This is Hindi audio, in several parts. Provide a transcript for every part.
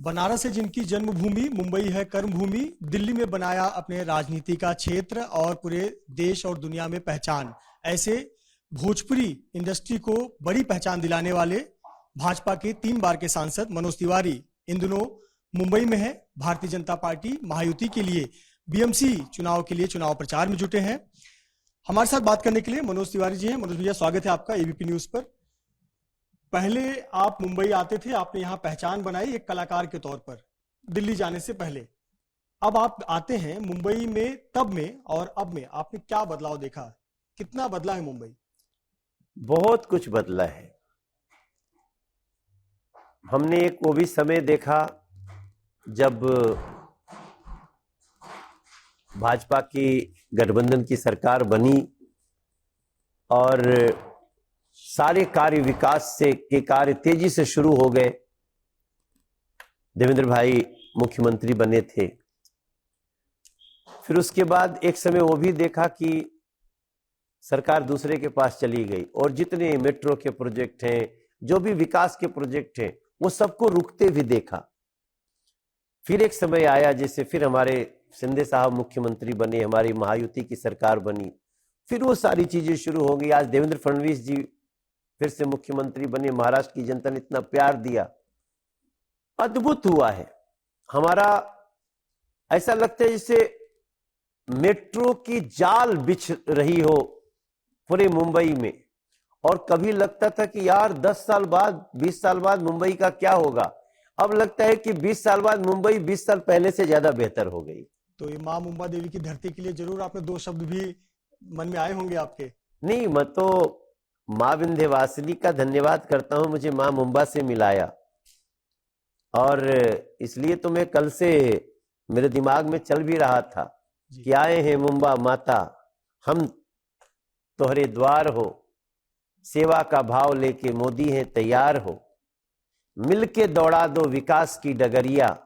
बनारस है जिनकी जन्मभूमि, मुंबई है कर्मभूमि, दिल्ली में बनाया अपने राजनीति का क्षेत्र और पूरे देश और दुनिया में पहचान। ऐसे भोजपुरी इंडस्ट्री को बड़ी पहचान दिलाने वाले भाजपा के 3 बार के सांसद मनोज तिवारी इन दिनों मुंबई में है। भारतीय जनता पार्टी महायुति के लिए बीएमसी चुनाव के लिए चुनाव प्रचार में जुटे हैं। हमारे साथ बात करने के लिए मनोज तिवारी जी हैं। मनोज भैया, स्वागत है आपका एबीपी न्यूज पर। पहले आप मुंबई आते थे, आपने यहाँ पहचान बनाई एक कलाकार के तौर पर दिल्ली जाने से पहले। अब आप आते हैं मुंबई में, तब में और अब में आपने क्या बदलाव देखा? कितना बदला है मुंबई? बहुत कुछ बदला है। हमने एक वो भी समय देखा जब भाजपा की गठबंधन की सरकार बनी और सारे कार्य विकास के कार्य तेजी से शुरू हो गए। देवेंद्र भाई मुख्यमंत्री बने थे। फिर उसके बाद एक समय वो भी देखा कि सरकार दूसरे के पास चली गई और जितने मेट्रो के प्रोजेक्ट हैं, जो भी विकास के प्रोजेक्ट हैं, वो सबको रुकते भी देखा। फिर एक समय आया जैसे फिर हमारे शिंदे साहब मुख्यमंत्री बने, हमारी महायुति की सरकार बनी, फिर वो सारी चीजें शुरू हो गई। आज देवेंद्र फडणवीस जी फिर से मुख्यमंत्री बने, महाराष्ट्र की जनता ने इतना प्यार दिया, अद्भुत हुआ है। हमारा ऐसा लगता है जैसे मेट्रो की जाल बिछ रही हो पूरे मुंबई में। और कभी लगता था कि यार 10 साल बाद 20 साल बाद मुंबई का क्या होगा। अब लगता है कि 20 साल बाद मुंबई 20 साल पहले से ज्यादा बेहतर हो गई। तो ये माँ मुंबा देवी की धरती के लिए जरूर आपने 2 शब्द भी मन में आए होंगे आपके। नहीं, मैं तो माँ विंध्यवासिनी का धन्यवाद करता हूं, मुझे माँ मुंबा से मिलाया। और इसलिए तो मैं कल से मेरे दिमाग में चल भी रहा था कि आए हैं मुंबा माता, हम तोहरे द्वार हो, सेवा का भाव लेके मोदी हैं तैयार हो, मिलके दौड़ा दो विकास की डगरिया,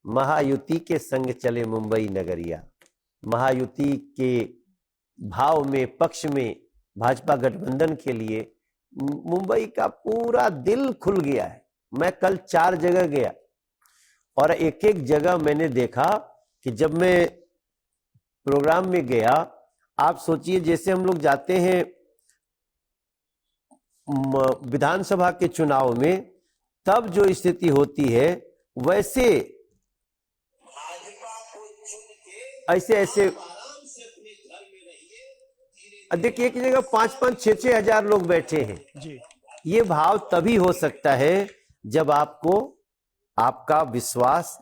महायुति के संग चले मुंबई नगरिया। महायुति के भाव में, पक्ष में भाजपा गठबंधन के लिए मुंबई का पूरा दिल खुल गया है। मैं कल 4 जगह गया और एक एक जगह मैंने देखा कि जब मैं प्रोग्राम में गया, आप सोचिए जैसे हम लोग जाते हैं विधानसभा के चुनाव में, तब जो स्थिति होती है वैसे ऐसे देखिए, एक जगह 5-5, 6-6 हजार लोग बैठे हैं जी। ये भाव तभी हो सकता है जब आपका विश्वास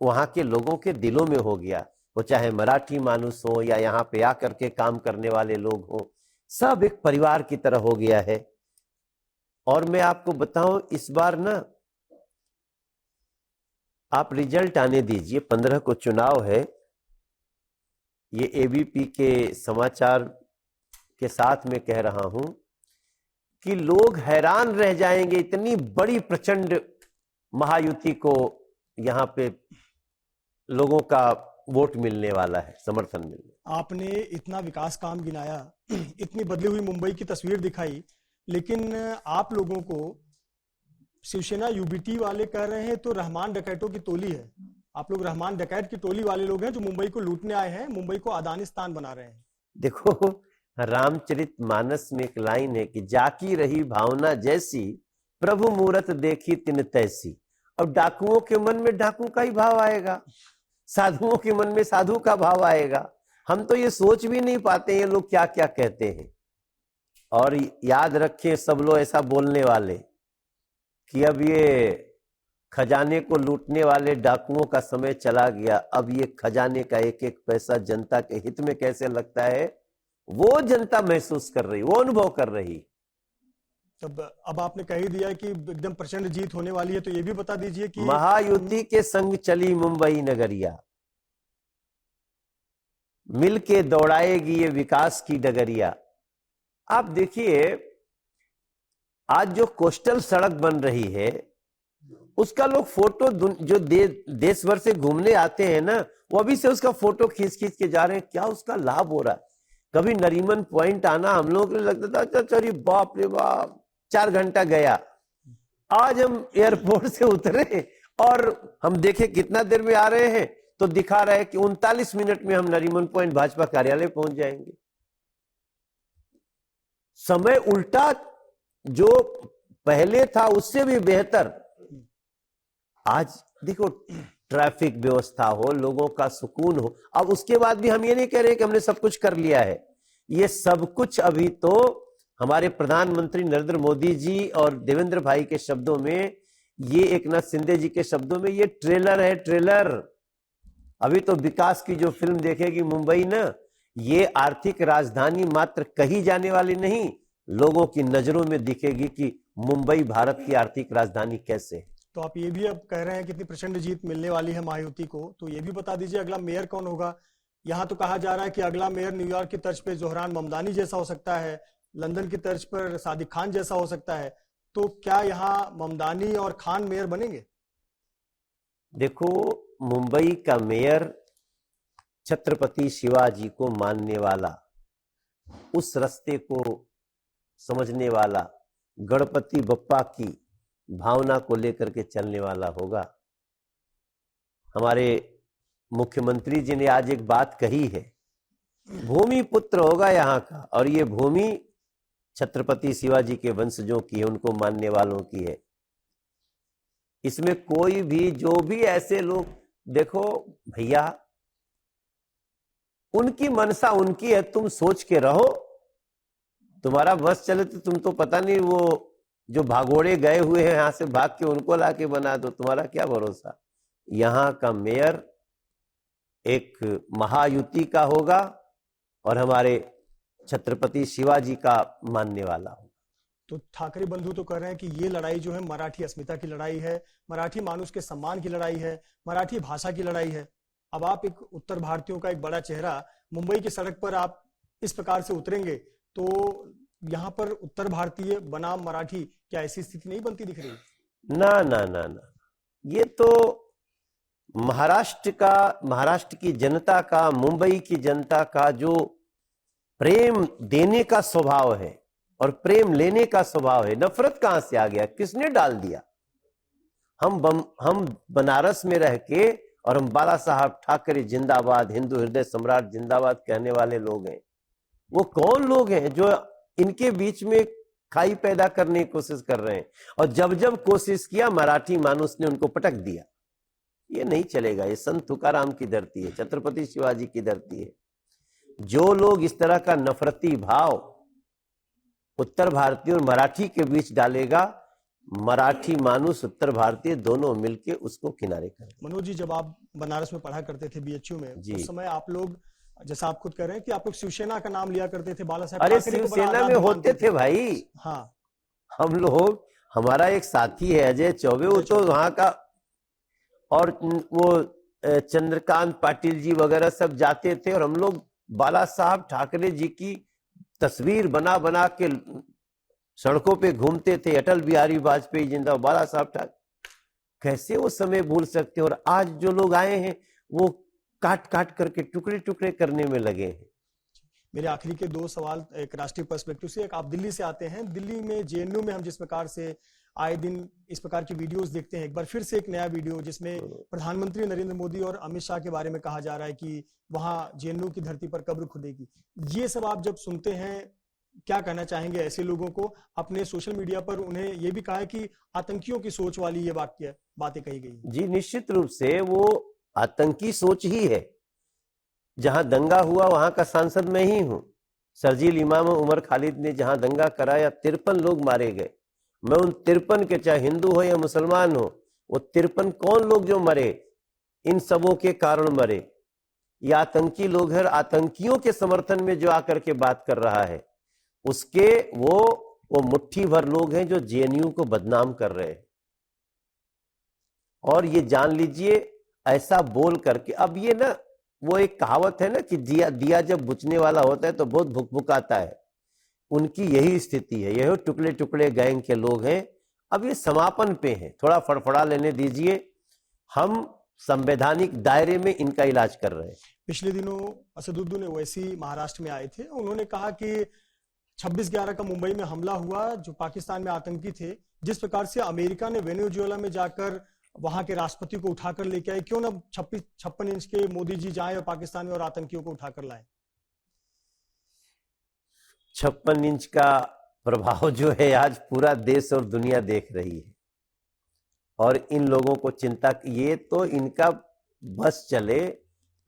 वहां के लोगों के दिलों में हो गया। वो चाहे मराठी मानुस हो या यहाँ पे आकर के काम करने वाले लोग हो, सब एक परिवार की तरह हो गया है। और मैं आपको बताऊं, इस बार ना आप रिजल्ट आने दीजिए, 15 को चुनाव है। ये एबीपी के समाचार के साथ में कह रहा हूं कि लोग हैरान रह जाएंगे, इतनी बड़ी प्रचंड महायुति को यहां पे लोगों का वोट मिलने वाला है, समर्थन मिलने। आपने इतना विकास काम गिनाया, इतनी बदली हुई मुंबई की तस्वीर दिखाई, लेकिन आप लोगों को शिवसेना यूबीटी वाले कह रहे हैं तो रहमान डकैतों की टोली है। आप लोग रहमान डकैत की टोली वाले लोग हैं जो मुंबई को लूटने आए हैं, मुंबई को अदानिस्तान बना रहे हैं। देखो, रामचरितमानस में एक लाइन है कि जाकी रही भावना जैसी, प्रभु मूरत देखी तिन तैसी। अब डाकुओं के मन में डाकू का ही भाव आएगा, साधुओं के मन में साधु का भाव आएगा। हम तो ये सोच भी नहीं पाते ये लोग क्या क्या कहते हैं। और याद रखें सब लोग ऐसा बोलने वाले कि अब ये खजाने को लूटने वाले डाकुओं का समय चला गया। अब ये खजाने का एक एक पैसा जनता के हित में कैसे लगता है, वो जनता महसूस कर रही, वो अनुभव कर रही। तब अब आपने कह ही दिया कि एकदम प्रचंड जीत होने वाली है, तो ये भी बता दीजिए कि महायुति के संग चली मुंबई नगरिया, मिलके दौड़ाएगी ये विकास की डगरिया। आप देखिए, आज जो कोस्टल सड़क बन रही है उसका लोग फोटो जो देश भर से घूमने आते हैं ना, वो अभी से उसका फोटो खींच खींच के जा रहे हैं। क्या उसका लाभ हो रहा है? कभी नरीमन पॉइंट आना हम लोग को लगता था चलिए बाप रे बाप 4 घंटा गया। आज हम एयरपोर्ट से उतरे और हम देखे कितना देर में आ रहे हैं तो दिखा रहा है कि 39 मिनट में हम नरीमन पॉइंट भाजपा कार्यालय पहुंच जाएंगे। समय उल्टा, जो पहले था उससे भी बेहतर। आज देखो, ट्रैफिक व्यवस्था हो, लोगों का सुकून हो। अब उसके बाद भी हम ये नहीं कह रहे कि हमने सब कुछ कर लिया है। ये सब कुछ अभी तो हमारे प्रधानमंत्री नरेंद्र मोदी जी और देवेंद्र भाई के शब्दों में, ये एकनाथ शिंदे जी के शब्दों में, ये ट्रेलर है, ट्रेलर। अभी तो विकास की जो फिल्म देखेगी मुंबई ना, ये आर्थिक राजधानी मात्र कही जाने वाली नहीं, लोगों की नजरों में दिखेगी कि मुंबई भारत की आर्थिक राजधानी कैसे है। तो आप ये भी अब कह रहे हैं कि इतनी प्रचंड जीत मिलने वाली है महायुति को, तो ये भी बता दीजिए अगला मेयर कौन होगा। यहाँ तो कहा जा रहा है कि अगला मेयर न्यूयॉर्क की तर्ज पे जोहरान ममदानी जैसा हो सकता है, लंदन की तर्ज पर सादिक खान जैसा हो सकता है। तो क्या यहाँ ममदानी और खान मेयर बनेंगे? देखो, मुंबई का मेयर छत्रपति शिवाजी को मानने वाला, उस रास्ते को समझने वाला, गणपति बप्पा की भावना को लेकर के चलने वाला होगा। हमारे मुख्यमंत्री जी ने आज एक बात कही है, भूमि पुत्र होगा यहाँ का, और ये भूमि छत्रपति शिवाजी के वंशजों की है, उनको मानने वालों की है। इसमें कोई भी, जो भी ऐसे लोग, देखो भैया, उनकी मनसा उनकी है, तुम सोच के रहो। तुम्हारा बस चले तो पता नहीं, वो जो भागोड़े गए हुए हैं यहां से भाग के, उनको लाके बना दो, तुम्हारा क्या भरोसा। यहां का मेयर एक महायुति का होगा और हमारे छत्रपति शिवाजी का मानने वाला होगा। तो ठाकरे बंधु तो कह रहे हैं कि ये लड़ाई जो है मराठी अस्मिता की लड़ाई है, मराठी मानुष के सम्मान की लड़ाई है, मराठी भाषा की लड़ाई है। अब आप एक उत्तर भारतीयों का एक बड़ा चेहरा, मुंबई की सड़क पर आप इस प्रकार से उतरेंगे तो यहाँ पर उत्तर भारतीय बनाम मराठी, क्या ऐसी स्थिति नहीं बनती दिख रही? ना ना ना ना, ये तो महाराष्ट्र की जनता का, मुंबई की जनता का जो प्रेम देने का स्वभाव है और प्रेम लेने का स्वभाव है, नफरत कहां से आ गया, किसने डाल दिया? हम बनारस में रह के और हम बाला साहब ठाकरे जिंदाबाद, हिंदू हृदय सम्राट जिंदाबाद कहने वाले लोग हैं। वो कौन लोग हैं जो इनके बीच में खाई पैदा करने की कोशिश कर रहे हैं? और जब जब कोशिश किया, मराठी मानुस ने उनको पटक दिया। ये नहीं चलेगा। ये संत तुकाराम की धरती है, छत्रपति शिवाजी की धरती है। जो लोग इस तरह का नफरती भाव उत्तर भारतीय और मराठी के बीच डालेगा, मराठी मानुस उत्तर भारतीय दोनों मिलके उसको किनारे करें। मनोज जी, जब आप बनारस में पढ़ा करते थे बीएचयू में, उस समय आप लोग, जैसा आप खुद कह रहे हैं कि आप लोग शिवसेना का नाम लिया करते थे, बाला साहब अरे ठाकरे को बड़ा शिवसेना आजाद में होते मानते थे भाई। हाँ, हम लोग, हमारा एक साथी है अजय चौबे, वो तो वहां का, और वो चंद्रकांत पाटिल जी वगैरह सब जाते थे, और हम लोग बाला साहब ठाकरे जी की तस्वीर बना बना के सड़कों पे घूमते थे। अटल बिहारी वाजपेयी जिंदाबाद, बाला साहब ठाकरे। कैसे वो समय भूल सकते? और आज जो लोग आए हैं वो काट काट करके टुकड़े टुकड़े करने में लगे हैं। मेरे आखिरी के दो सवाल एक राष्ट्रीय पर्सपेक्टिव से। एक, आप दिल्ली से आते हैं, दिल्ली में जेएनयू में हम जिस प्रकार से आए दिन इस प्रकार की वीडियोस देखते हैं, एक बार फिर से एक नया वीडियो जिसमें प्रधानमंत्री नरेंद्र मोदी और अमित शाह के बारे में कहा जा रहा है कि वहां जेएनयू की धरती पर कब्र खुदेगी। ये सब आप जब सुनते हैं, क्या कहना चाहेंगे ऐसे लोगों को? अपने सोशल मीडिया पर उन्हें यह भी कहा है कि आतंकियों की सोच वाली ये बातें कही गई। जी, निश्चित रूप से वो आतंकी सोच ही है। जहां दंगा हुआ वहां का सांसद मैं ही हूं। शर्जील इमाम उमर खालिद ने जहां दंगा कराया, 53 लोग मारे गए। मैं उन 53 के, चाहे हिंदू हो या मुसलमान हो, वो 53 कौन लोग जो मरे, इन सबों के कारण मरे। ये आतंकी लोग हैं। आतंकियों के समर्थन में जो आकर के बात कर रहा है, उसके वो मुट्ठी भर लोग हैं जो जेएनयू को बदनाम कर रहे हैं। और ये जान लीजिए, ऐसा बोल करके, अब ये ना, वो एक कहावत है ना कि दिया जब बुझने वाला होता है तो बहुत भुकभुकाता है। उनकी यही स्थिति है। यही टुकड़े टुकड़े गैंग के लोग हैं। अब ये समापन पे हैं, थोड़ा फड़फड़ा लेने दीजिए। हम संवैधानिक दायरे में इनका इलाज कर रहे हैं। पिछले दिनों असदुद्दीन ओवैसी महाराष्ट्र में आए थे, उन्होंने कहा कि 26/11 का मुंबई में हमला हुआ, जो पाकिस्तान में आतंकी थे, जिस प्रकार से अमेरिका ने वेनेजुएला में जाकर वहां के राष्ट्रपति को उठाकर लेके आए, क्यों ना 56 इंच के मोदी जी जाएं और पाकिस्तान में और आतंकियों को उठाकर लाएं? 56 इंच का प्रभाव जो है आज पूरा देश और दुनिया देख रही है, और इन लोगों को चिंता, ये तो इनका बस चले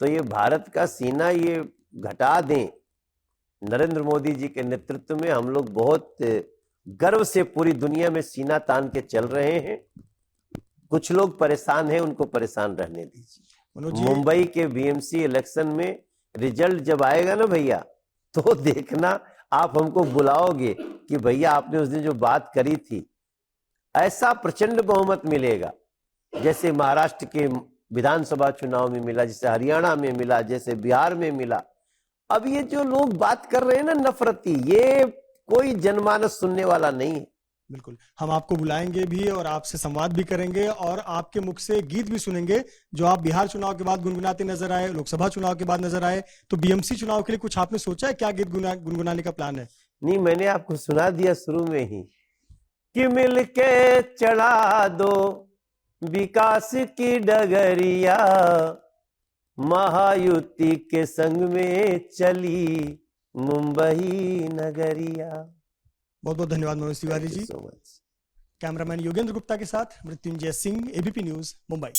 तो ये भारत का सीना ये घटा दें। नरेंद्र मोदी जी के नेतृत्व में हम लोग बहुत गर्व से पूरी दुनिया में सीना तान के चल रहे हैं। कुछ लोग परेशान हैं, उनको परेशान रहने दीजिए। मनोज जी, मुंबई के बीएमसी इलेक्शन में रिजल्ट जब आएगा ना भैया, तो देखना, आप हमको बुलाओगे कि भैया आपने उस दिन जो बात करी थी, ऐसा प्रचंड बहुमत मिलेगा जैसे महाराष्ट्र के विधानसभा चुनाव में मिला, जैसे हरियाणा में मिला, जैसे बिहार में मिला। अब ये जो लोग बात कर रहे हैं ना नफरती, ये कोई जनमानस सुनने वाला नहीं है। बिल्कुल, हम आपको बुलाएंगे भी और आपसे संवाद भी करेंगे और आपके मुख से गीत भी सुनेंगे जो आप बिहार चुनाव के बाद गुनगुनाते नजर आए, लोकसभा चुनाव के बाद नजर आए। तो बीएमसी चुनाव के लिए कुछ आपने सोचा है, क्या गीत गुनगुनाने का प्लान है? नहीं, मैंने आपको सुना दिया शुरू में ही कि मिलके चढ़ा दो विकास की डगरिया, महायुति के संग में चली मुंबई नगरिया। बहुत बहुत धन्यवाद Manoj Tiwari ji. So much. Cameraman Yogendra Gupta के साथ मृत्युंजय सिंह, एबीपी न्यूज, मुंबई।